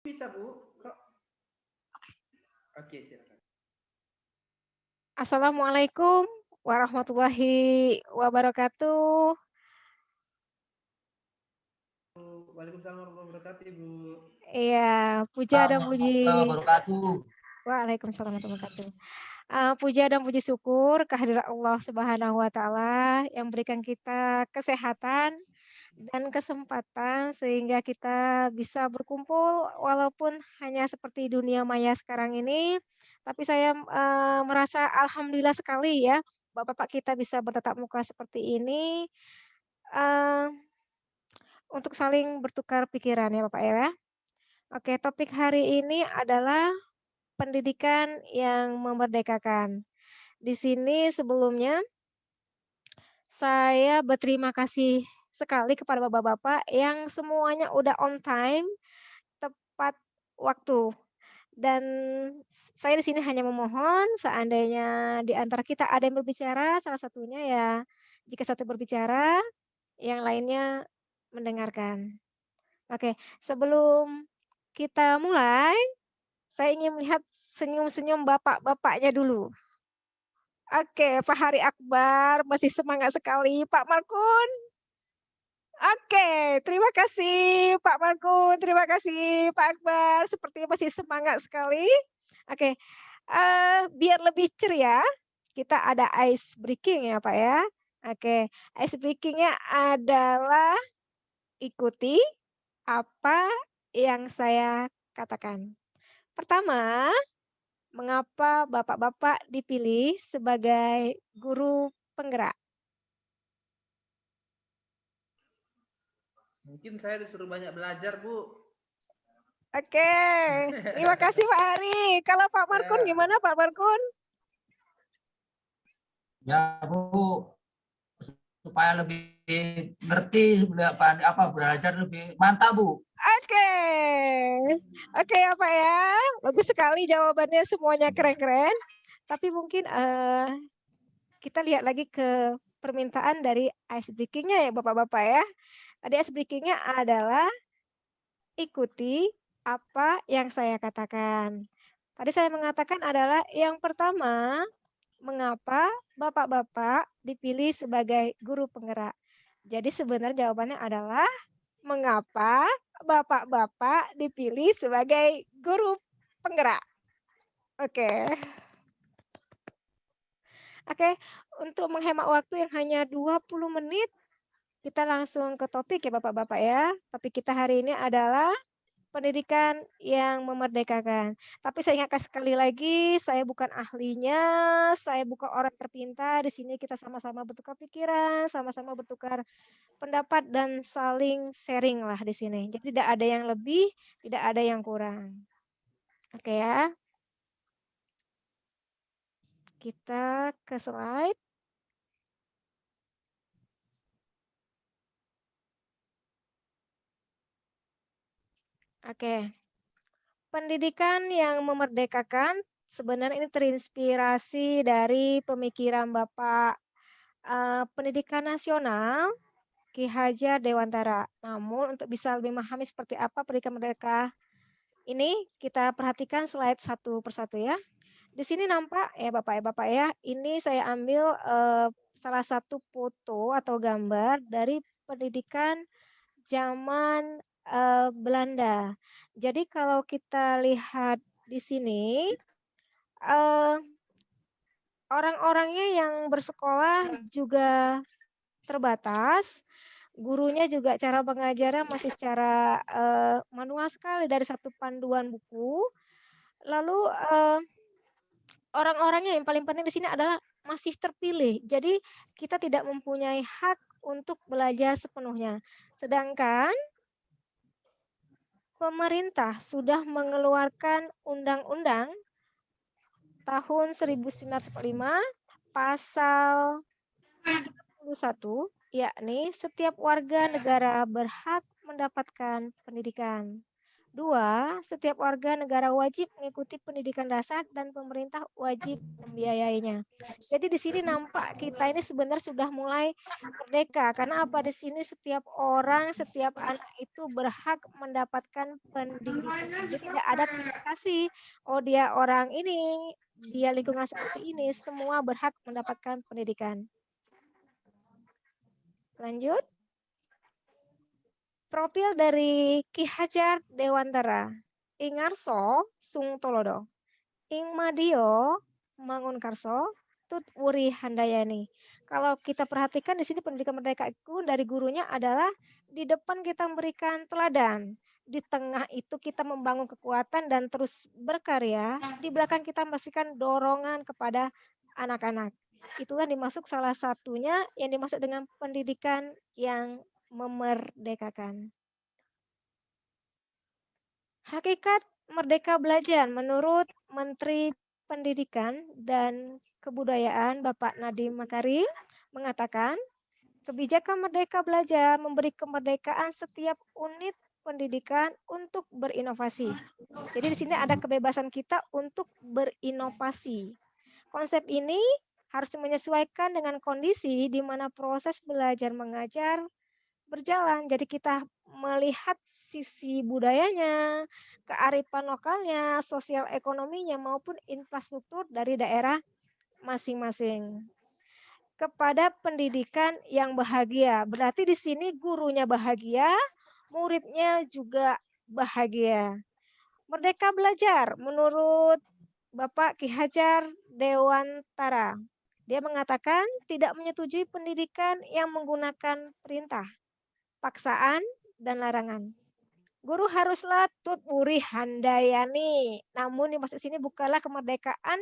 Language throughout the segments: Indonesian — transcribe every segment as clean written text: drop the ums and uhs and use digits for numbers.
Bisa, Bu. Kok? Oke, silakan. Assalamualaikum warahmatullahi wabarakatuh. Waalaikumsalam warahmatullahi wabarakatuh, Ibu. Iya, puja dan Assalamualaikum puji. warahmatullahi wabarakatuh. Waalaikumsalam warahmatullahi wabarakatuh. Puja dan puji syukur kehadirat Allah Subhanahu wa taala yang berikan kita kesehatan dan kesempatan sehingga kita bisa berkumpul walaupun hanya seperti dunia maya sekarang ini, tapi saya, merasa alhamdulillah sekali ya, Bapak-bapak kita bisa bertatap muka seperti ini, eee, untuk saling bertukar pikiran ya, Bapak, ya. Oke, topik hari ini adalah pendidikan yang memerdekakan. Di sini sebelumnya saya berterima kasih sekali kepada bapak-bapak yang semuanya udah on time, tepat waktu. Dan saya di sini hanya memohon seandainya di antara kita ada yang berbicara, salah satunya ya jika satu berbicara, yang lainnya mendengarkan. Oke, sebelum kita mulai, saya ingin melihat senyum-senyum bapak-bapaknya dulu. Oke, Pak Hari Akbar masih semangat sekali. Pak Markun, oke, terima kasih Pak Markun, terima kasih Pak Akbar, sepertinya masih semangat sekali. Oke, biar lebih ceria, kita ada ice breaking ya Pak ya. Oke, ice breaking-nya adalah ikuti apa yang saya katakan. Pertama, mengapa bapak-bapak dipilih sebagai guru penggerak? Mungkin saya disuruh banyak belajar, Bu. Oke, terima kasih Pak Hari. Kalau Pak Markun Ya. gimana Pak Markun? Ya Bu, supaya lebih ngerti belajar lebih mantap Bu. Oke, oke ya Pak ya. Bagus sekali jawabannya semuanya keren-keren. Tapi mungkin kita lihat lagi ke permintaan dari ice breaking-nya ya Bapak-bapak ya. Tadi ice breaking-nya adalah ikuti apa yang saya katakan. Tadi saya mengatakan adalah yang pertama, mengapa bapak-bapak dipilih sebagai guru penggerak. Jadi sebenarnya jawabannya adalah mengapa bapak-bapak dipilih sebagai guru penggerak. Oke. Oke, untuk menghemat waktu yang hanya 20 menit, kita langsung ke topik ya Bapak-bapak ya. Topik kita hari ini adalah pendidikan yang memerdekakan. Tapi saya ingatkan sekali lagi, saya bukan ahlinya, saya bukan orang terpintar. Di sini kita sama-sama bertukar pikiran, sama-sama bertukar pendapat dan saling sharing lah di sini. Jadi tidak ada yang lebih, tidak ada yang kurang. Oke ya. Kita ke slide. Oke. Pendidikan yang memerdekakan sebenarnya ini terinspirasi dari pemikiran Bapak Pendidikan Nasional Ki Hajar Dewantara. Namun untuk bisa lebih memahami seperti apa pendidikan merdeka ini, kita perhatikan slide satu persatu ya. Di sini nampak ya Bapak ya, ini saya ambil salah satu foto atau gambar dari pendidikan zaman Belanda. Jadi kalau kita lihat di sini eh, orang-orangnya yang bersekolah juga terbatas, gurunya juga cara pengajaran masih secara manual sekali dari satu panduan buku. Lalu orang-orangnya yang paling penting di sini adalah masih terpilih. Jadi kita tidak mempunyai hak untuk belajar sepenuhnya. Sedangkan pemerintah sudah mengeluarkan undang-undang tahun 1945 pasal 31, yakni setiap warga negara berhak mendapatkan pendidikan. 2, setiap warga negara wajib mengikuti pendidikan dasar dan pemerintah wajib membiayainya. Jadi di sini nampak kita ini sebenarnya sudah mulai merdeka. Karena apa? Di sini setiap orang, setiap anak itu berhak mendapatkan pendidikan. Jadi tidak ada pilih kasih. Oh dia orang ini, dia lingkungan seperti ini, semua berhak mendapatkan pendidikan. Lanjut. Profil dari Ki Hajar Dewantara. Ingarso Sung Tolodo. Ing Madio Mangunkarso Tut Wuri Handayani. Kalau kita perhatikan di sini pendidikan merdeka itu dari gurunya adalah di depan kita memberikan teladan, di tengah itu kita membangun kekuatan dan terus berkarya, di belakang kita memberikan dorongan kepada anak-anak. Itulah dimasuk salah satunya yang dimaksud dengan pendidikan yang memerdekakan. Hakikat merdeka belajar menurut Menteri Pendidikan dan Kebudayaan Bapak Nadiem Makarim mengatakan, kebijakan merdeka belajar memberi kemerdekaan setiap unit pendidikan untuk berinovasi. Jadi di sini ada kebebasan kita untuk berinovasi. Konsep ini harus menyesuaikan dengan kondisi di mana proses belajar mengajar berjalan. Jadi kita melihat sisi budayanya, kearifan lokalnya, sosial ekonominya maupun infrastruktur dari daerah masing-masing. Kepada pendidikan yang bahagia. Berarti di sini gurunya bahagia, muridnya juga bahagia. Merdeka belajar menurut Bapak Ki Hajar Dewantara. Dia mengatakan tidak menyetujui pendidikan yang menggunakan perintah, paksaan, dan larangan. Guru haruslah tut wuri handayani. Namun di maksud sini bukanlah kemerdekaan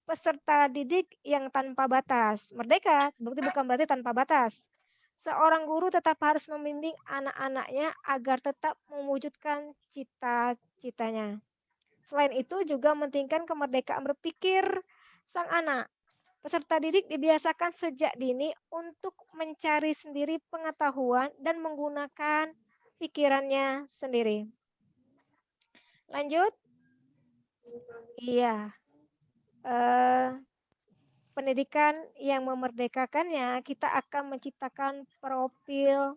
peserta didik yang tanpa batas. Merdeka bukan berarti tanpa batas. Seorang guru tetap harus membimbing anak-anaknya agar tetap mewujudkan cita-citanya. Selain itu juga mementingkan kemerdekaan berpikir sang anak. Peserta didik dibiasakan sejak dini untuk mencari sendiri pengetahuan dan menggunakan pikirannya sendiri. Lanjut. Iya. Pendidikan yang memerdekakannya, kita akan menciptakan profil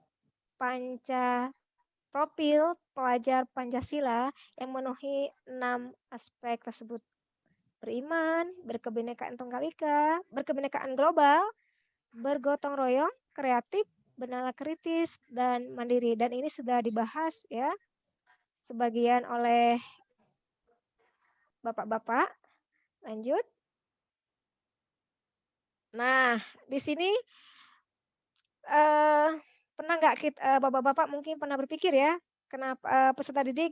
pelajar Pancasila yang memenuhi 6 aspek tersebut. Beriman, berkebinekaan tunggal ika, berkebinekaan global, bergotong royong, kreatif, bernalar kritis, dan mandiri. Dan ini sudah dibahas ya sebagian oleh bapak-bapak. Lanjut. Nah, di sini pernah nggak kita bapak-bapak mungkin pernah berpikir ya, kenapa peserta didik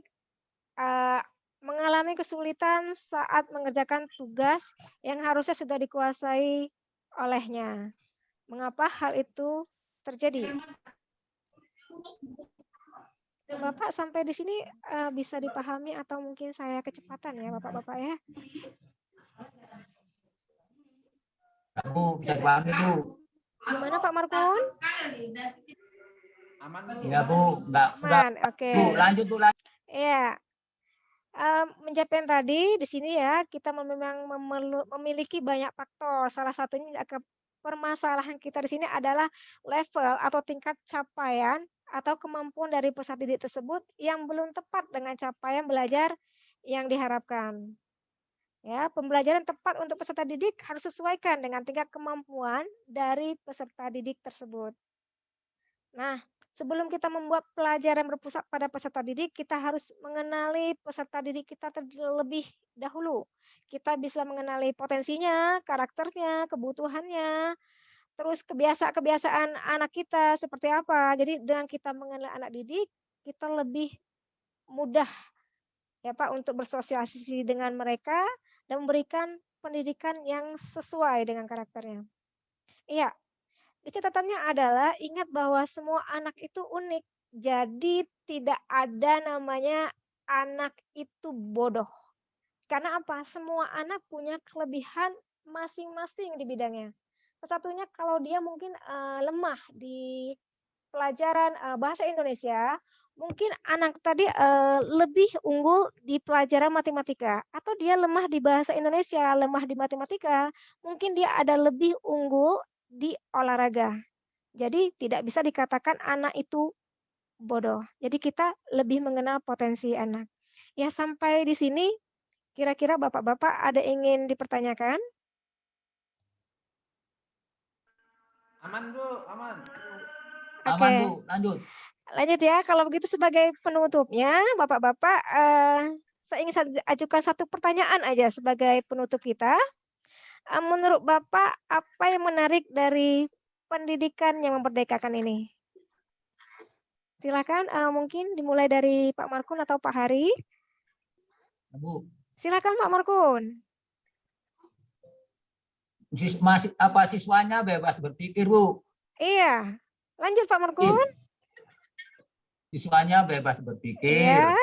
mengalami kesulitan saat mengerjakan tugas yang harusnya sudah dikuasai olehnya. Mengapa hal itu terjadi? Bapak sampai di sini bisa dipahami atau mungkin saya kecepatan ya Bapak-bapak ya? Bu, bisa dipahami Bu. Gimana Pak Markun? Aman. Ya Bu, enggak. Aman, oke. Bu, lanjut Bu. Lanjut. Ya. Menjawab yang tadi di sini ya kita memang memiliki banyak faktor. Salah satunya permasalahan kita di sini adalah level atau tingkat capaian atau kemampuan dari peserta didik tersebut yang belum tepat dengan capaian belajar yang diharapkan. Ya, pembelajaran tepat untuk peserta didik harus sesuaikan dengan tingkat kemampuan dari peserta didik tersebut. Nah, sebelum kita membuat pelajaran berpusat pada peserta didik, kita harus mengenali peserta didik kita terlebih dahulu. Kita bisa mengenali potensinya, karakternya, kebutuhannya, terus kebiasaan anak kita seperti apa. Jadi dengan kita mengenal anak didik, kita lebih mudah ya Pak untuk bersosialisasi dengan mereka dan memberikan pendidikan yang sesuai dengan karakternya. Iya, catatannya adalah ingat bahwa semua anak itu unik. Jadi tidak ada namanya anak itu bodoh. Karena apa? Semua anak punya kelebihan masing-masing di bidangnya. Salah satunya kalau dia mungkin lemah di pelajaran bahasa Indonesia, mungkin anak tadi lebih unggul di pelajaran matematika, atau dia lemah di bahasa Indonesia, lemah di matematika, mungkin dia ada lebih unggul di olahraga. Jadi tidak bisa dikatakan anak itu bodoh. Jadi kita lebih mengenal potensi anak. Ya, sampai di sini kira-kira Bapak-bapak ada ingin dipertanyakan? Aman, Bu, aman. Aman, Oke. Bu. Lanjut. Lanjut ya, kalau begitu sebagai penutupnya, Bapak-bapak, saya ingin ajukan satu pertanyaan aja sebagai penutup kita. Menurut Bapak, apa yang menarik dari pendidikan yang memerdekakan ini? Silakan, mungkin dimulai dari Pak Markun atau Pak Hari. Bu. Silakan Pak Markun. Siswanya bebas berpikir, Bu. Iya, lanjut Pak Markun. Siswanya bebas berpikir. Iya.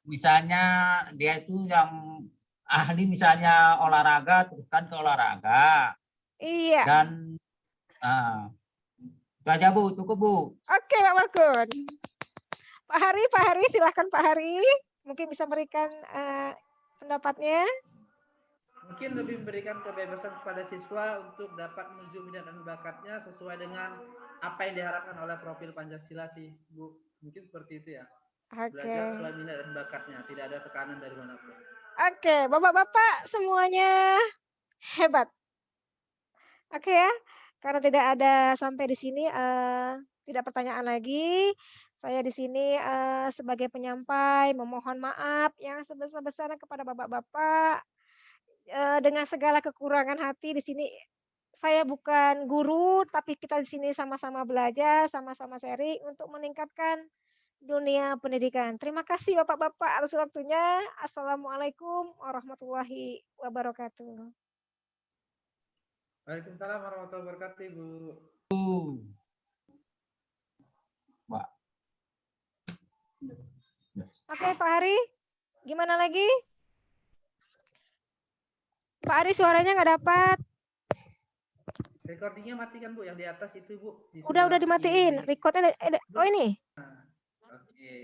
Misalnya dia itu yang ahli misalnya olahraga, teruskan ke olahraga. Iya. Dan itu aja, Bu. Cukup, Bu. Oke, Pak Markun. Pak Hari, silakan Pak Hari. Mungkin bisa berikan pendapatnya. Mungkin lebih memberikan kebebasan kepada siswa untuk dapat menuju minat dan bakatnya sesuai dengan apa yang diharapkan oleh profil Pancasila sih, Bu. Mungkin seperti itu ya. Oke. Belajar sesuai minat dan bakatnya, tidak ada tekanan dari manapun. Oke, Bapak-bapak semuanya hebat. Oke ya, karena tidak ada sampai di sini tidak pertanyaan lagi. Saya di sini sebagai penyampai memohon maaf yang sebesar-besarnya kepada Bapak-bapak. Dengan segala kekurangan hati di sini saya bukan guru, tapi kita di sini sama-sama belajar, sama-sama sharing untuk meningkatkan dunia pendidikan. Terima kasih Bapak-bapak atas waktunya. Assalamualaikum warahmatullahi wabarakatuh. Waalaikumsalam warahmatullahi wabarakatuh, Bu. Pak. Oke, Pak Hari, gimana lagi? Pak Ari suaranya nggak dapat. Recordingnya matikan, Bu, yang di atas itu, Bu. Udah dimatiin. Recordnya oh ini. Oke.